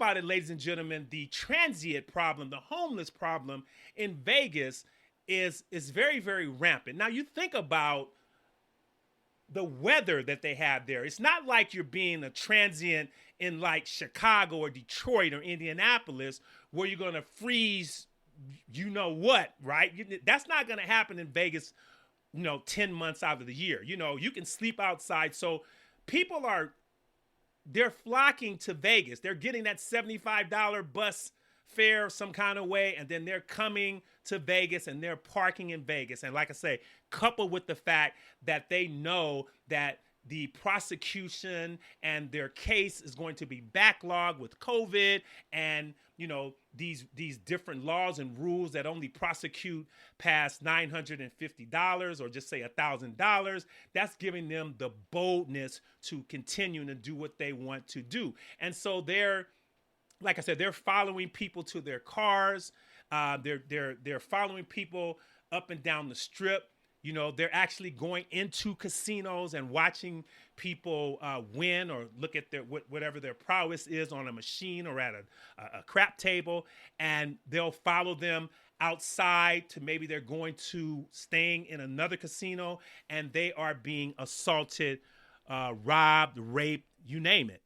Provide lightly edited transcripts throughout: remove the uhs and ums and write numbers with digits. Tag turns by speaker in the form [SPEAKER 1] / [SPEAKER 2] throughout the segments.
[SPEAKER 1] about it, ladies and gentlemen, the transient problem, the homeless problem in Vegas is very, very rampant. Now, you think about the weather that they have there. It's not like you're being a transient in like Chicago or Detroit or Indianapolis where you're going to freeze, you know what, right? That's not going to happen in Vegas, 10 months out of the year. You can sleep outside. So people they're flocking to Vegas. They're getting that $75 bus fare some kind of way, and then they're coming to Vegas and they're parking in Vegas. And like I say, coupled with the fact that they know that the prosecution and their case is going to be backlogged with COVID and, these different laws and rules that only prosecute past $950 or just say $1,000, that's giving them the boldness to continue to do what they want to do. And so like I said, they're following people to their cars. They're following people up and down the strip. They're actually going into casinos and watching people win or look at whatever their prowess is on a machine or at a crap table, and they'll follow them outside to maybe they're going to staying in another casino, and they are being assaulted, robbed, raped, you name it.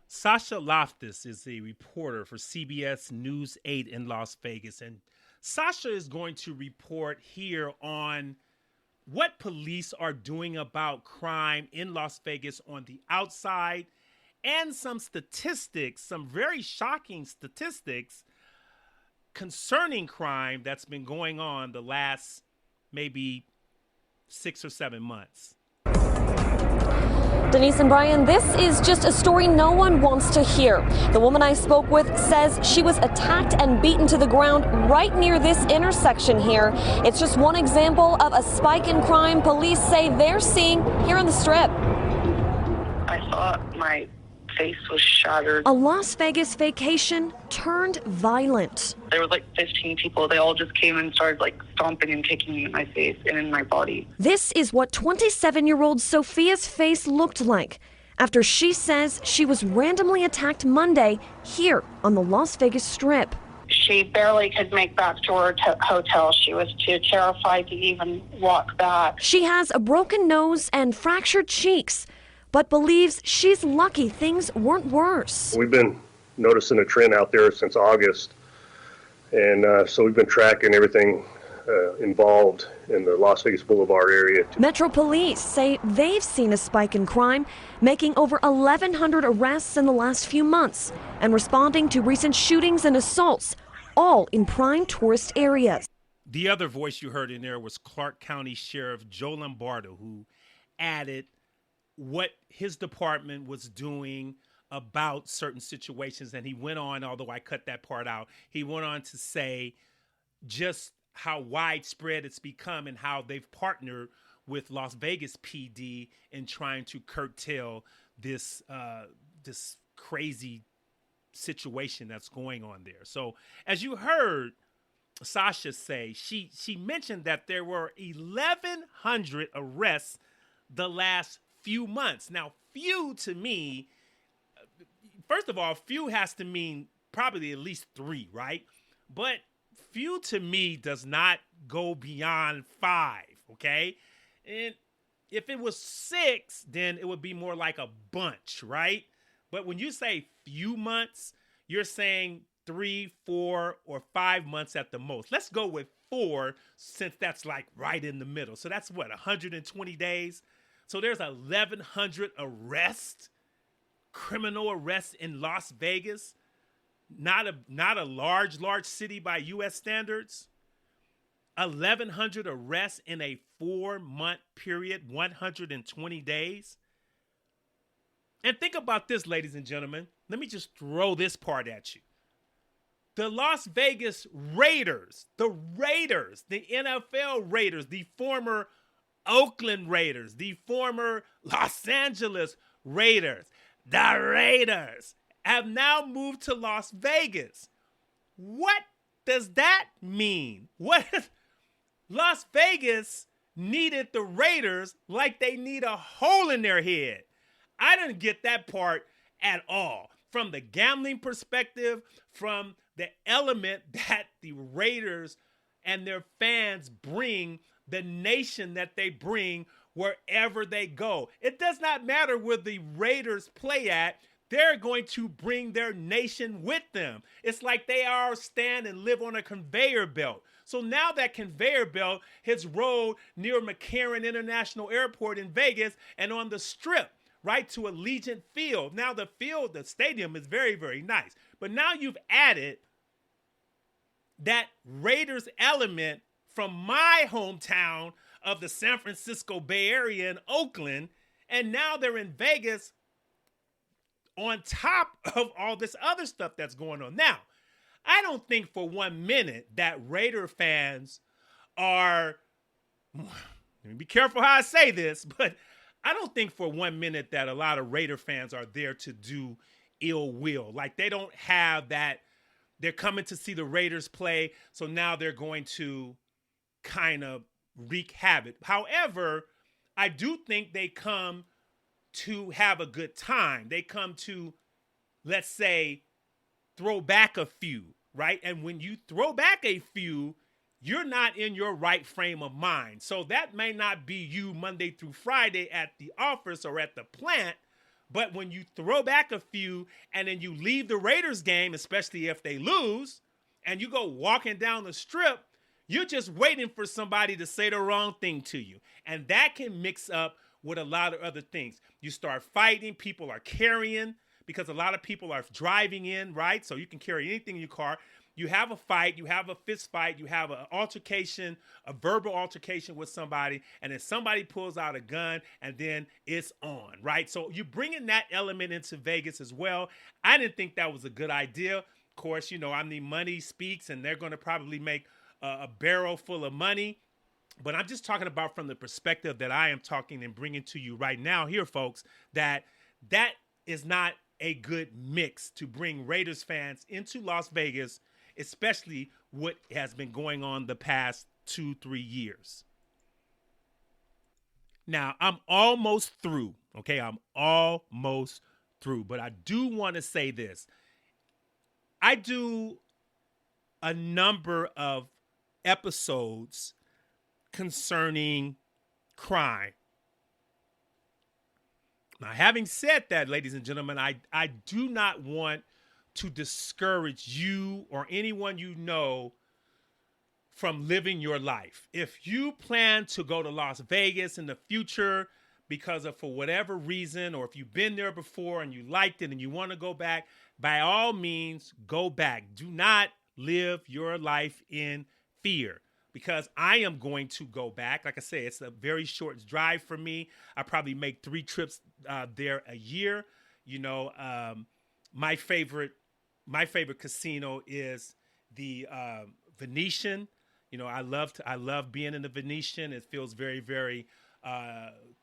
[SPEAKER 1] Sasha Loftus is a reporter for CBS News 8 in Las Vegas, and Sasha is going to report here on what police are doing about crime in Las Vegas on the outside and some statistics, some very shocking statistics concerning crime that's been going on the last maybe 6 or 7 months.
[SPEAKER 2] Denise and Brian, this is just a story no one wants to hear. The woman I spoke with says she was attacked and beaten to the ground right near this intersection here. It's just one example of a spike in crime police say they're seeing here on the Strip.
[SPEAKER 3] I thought my face was shattered.
[SPEAKER 2] A Las Vegas vacation turned violent.
[SPEAKER 3] There was like 15 people. They all just came and started like stomping and kicking me in my face and in my body.
[SPEAKER 2] This is what 27-year-old Sophia's face looked like after she says she was randomly attacked Monday here on the Las Vegas Strip.
[SPEAKER 3] She barely could make back to her hotel. She was too terrified to even walk back.
[SPEAKER 2] She has a broken nose and fractured cheeks, but believes she's lucky things weren't worse.
[SPEAKER 4] We've been noticing a trend out there since August, and so we've been tracking everything involved in the Las Vegas Boulevard area.
[SPEAKER 2] Metro Police say they've seen a spike in crime, making over 1,100 arrests in the last few months and responding to recent shootings and assaults, all in prime tourist areas.
[SPEAKER 1] The other voice you heard in there was Clark County Sheriff Joe Lombardo, who added what his department was doing about certain situations. And he went on, although I cut that part out, he went on to say just how widespread it's become and how they've partnered with Las Vegas PD in trying to curtail this crazy situation that's going on there. So as you heard Sasha say, she mentioned that there were 1,100 arrests the last few months. Now, few to me, first of all, few has to mean probably at least 3, right? But few to me does not go beyond 5, okay? And if it was 6, then it would be more like a bunch, right? But when you say few months, you're saying 3, 4, or 5 months at the most. Let's go with 4, since that's like right in the middle. So that's what, 120 days? So there's 1,100 arrests, criminal arrests in Las Vegas. Not a large city by U.S. standards. 1,100 arrests in a 4-month period, 120 days. And think about this, ladies and gentlemen. Let me just throw this part at you. The Las Vegas Raiders, the NFL Raiders, the former Oakland Raiders, the former Los Angeles Raiders, the Raiders have now moved to Las Vegas. What does that mean? What Las Vegas needed the Raiders like they need a hole in their head. I didn't get that part at all. from the gambling perspective, from the element that the Raiders and their fans bring, the nation that they bring wherever they go. It does not matter where the Raiders play at. They're going to bring their nation with them. It's like they are stand and live on a conveyor belt. So now that conveyor belt has rolled near McCarran International Airport in Vegas and on the Strip, right, to Allegiant Field. Now the field, the stadium is very, very nice. But now you've added that Raiders element from my hometown of the San Francisco Bay Area in Oakland, and now they're in Vegas on top of all this other stuff that's going on. Now, I don't think for 1 minute that Raider fans are, let me be careful how I say this, but I don't think for 1 minute that a lot of Raider fans are there to do ill will. Like, they don't have that, they're coming to see the Raiders play, so now they're going to kind of wreak havoc. However, I do think they come to have a good time. They come to, let's say, throw back a few, right? And when you throw back a few, you're not in your right frame of mind. So that may not be you Monday through Friday at the office or at the plant, but when you throw back a few and then you leave the Raiders game, especially if they lose, and you go walking down the Strip, you're just waiting for somebody to say the wrong thing to you. And that can mix up with a lot of other things. You start fighting, people are carrying, because a lot of people are driving in, right? So you can carry anything in your car. You have a fight, you have a fist fight, you have an altercation, a verbal altercation with somebody, and then somebody pulls out a gun, and then it's on, right? So you bring in that element into Vegas as well. I didn't think that was a good idea. Of course, you know, I mean, money speaks, and they're going to probably make a barrel full of money. But I'm just talking about from the perspective that I am talking and bringing to you right now here, folks, that is not a good mix to bring Raiders fans into Las Vegas, especially what has been going on the past 2-3 years. Now, I'm almost through, okay? I'm almost through, but I do want to say this. I do a number of episodes concerning crime. Now, having said that, ladies and gentlemen, I do not want to discourage you or anyone you know from living your life. If you plan to go to Las Vegas in the future because of, for whatever reason, or if you've been there before and you liked it and you want to go back, by all means, go back. Do not live your life in fear, because I am going to go back. Like I say, it's a very short drive for me. I probably make 3 trips there a year. You know, my favorite casino is the Venetian. You know, I love being in the Venetian. It feels very, very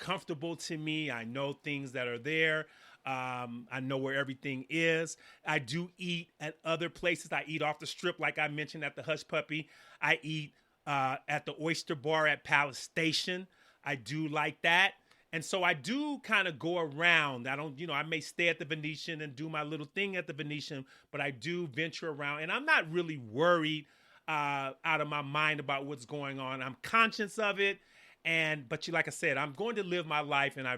[SPEAKER 1] comfortable to me. I know things that are there. I know where everything is. I do eat at other places. I eat off the Strip, like I mentioned, at the Hush Puppy. I eat at the Oyster Bar at Palace Station. I do like that. And so I do kind of go around. I don't, you know, I may stay at the Venetian and do my little thing at the Venetian, but I do venture around. And I'm not really worried out of my mind about what's going on. I'm conscious of it. But like I said, I'm going to live my life. And I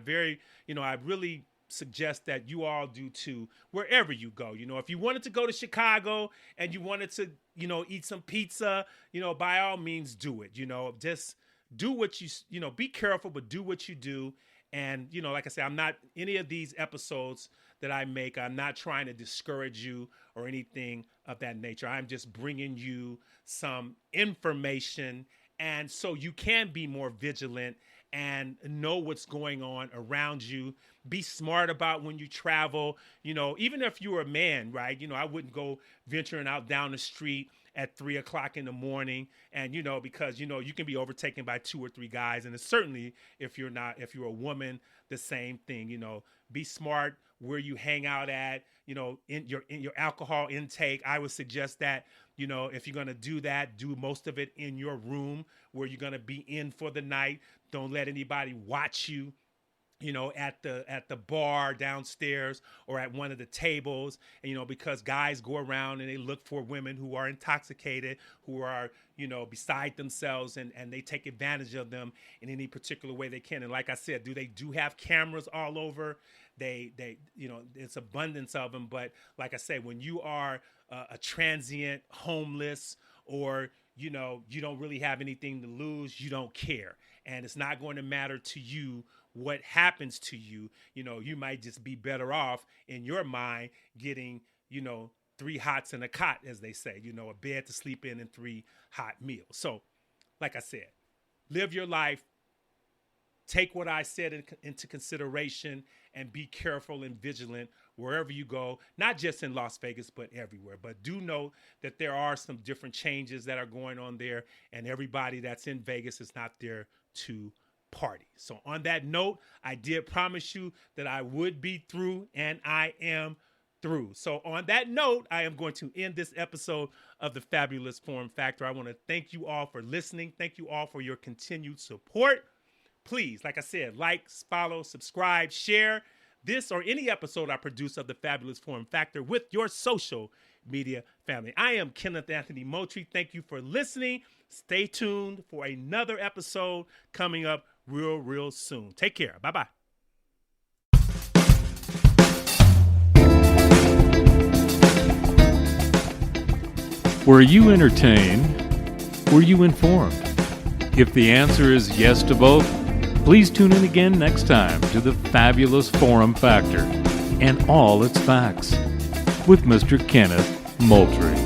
[SPEAKER 1] really suggest that you all do too, wherever you go. You know, if you wanted to go to Chicago and you wanted to, you know, eat some pizza, you know, by all means do it. You know, just do what you know, be careful, but do what you do. And, you know, like I said, I'm not, any of these episodes that I make, I'm not trying to discourage you or anything of that nature. I'm just bringing you some information, and so you can be more vigilant and know what's going on around you. Be smart about when you travel. You know, even if you're a man, right? You know, I wouldn't go venturing out down the street at 3 o'clock in the morning, and, you know, because, you know, you can be overtaken by 2 or 3 guys. And it's certainly, if you're a woman, the same thing. You know, be smart where you hang out at, you know, in your alcohol intake. I would suggest that, you know, if you're going to do that, do most of it in your room where you're going to be in for the night. Don't let anybody watch you at the bar downstairs or at one of the tables, and, because guys go around and they look for women who are intoxicated, who are, beside themselves, and they take advantage of them in any particular way they can. And like I said, they have cameras all over. They it's abundance of them. But like I say, when you are a transient, homeless, or, you don't really have anything to lose, you don't care. And it's not going to matter to you what happens to you. You might just be better off in your mind getting, 3 hots and a cot, as they say, a bed to sleep in and 3 hot meals. So, like I said, live your life, take what I said into consideration, and be careful and vigilant wherever you go, not just in Las Vegas, but everywhere. But do know that there are some different changes that are going on there, and everybody that's in Vegas is not there to party. So on that note, I did promise you that I would be through, and I am through. So on that note, I am going to end this episode of the Fabulous Forum Factor. I want to thank you all for listening. Thank you all for your continued support. Please, like I said, like, follow, subscribe, share this or any episode I produce of the Fabulous Forum Factor with your social media family. I am Kenneth Anthony Moultrie. Thank you for listening. Stay tuned for another episode coming up real soon. Take care. Bye-bye.
[SPEAKER 5] Were you entertained? Were you informed? If the answer is yes to both, please tune in again next time to the Fabulous Forum Factor and all its facts with Mr. Kenneth Moultrie.